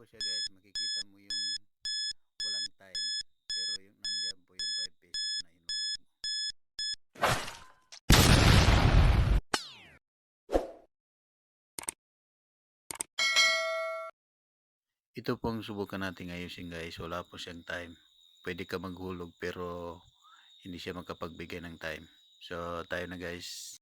siya guys, makikita mo yung walang time. Pero yung nandiyan po yung 5 pesos na hinulog mo. Ito pong subukan natin ayusin guys, wala po siyang time. Pwede ka maghulog pero hindi siya makapagbigay ng time. So tayo na guys.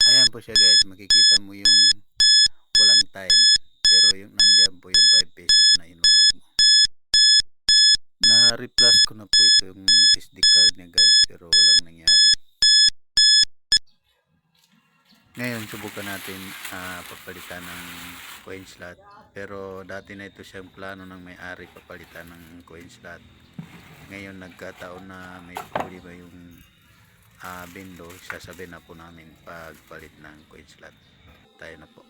Ayan po siya guys, makikita mo yung walang time. Pero yung nandiyan po yung 5 pesos na hinulog mo. Na-replace ko na po ito yung SD card niya guys, pero walang nangyari. Ngayon subukan natin papalitan ng coin slot. Pero dati na ito siyang plano ng may-ari, papalitan ng coin slot. Ngayon nagkataon na may problema yung bendo, sasabihin na po namin pagpalit ng coin slot. Tayo na po.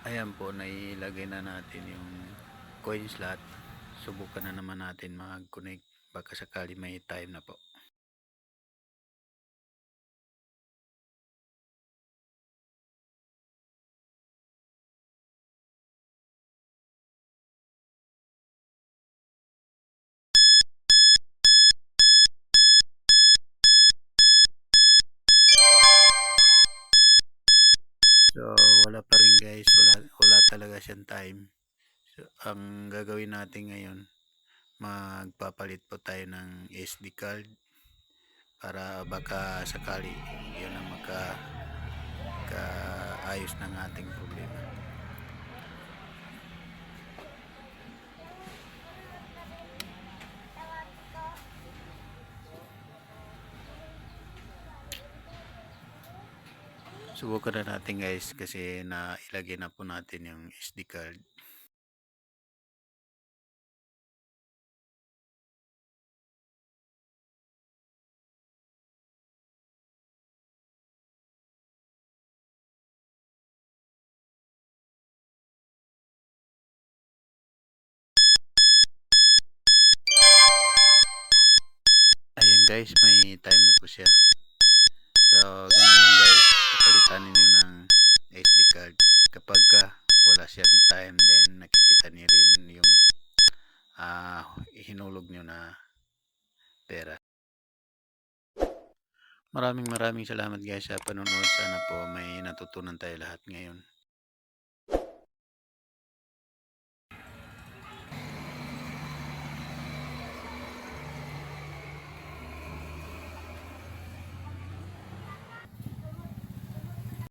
Ayan po, nailagay na natin yung coin slot. Subukan na naman natin mag-connect, baka sakali may time na po. So wala pa rin guys, wala talaga siyang time. So, ang gagawin natin ngayon, magpapalit po tayo ng SD card para baka sakali yun ang kaayos ng ating problema. Subukan na natin guys kasi nailagay na po natin yung SD card. Ayan guys, may time na po siya. So ganun lang guys, papalitan niyo ng SD card kapag wala siyang time, then nakikita niyo rin yung hinulog nyo na pera. Maraming salamat guys sa panonood. Sana po may natutunan tayo lahat ngayon.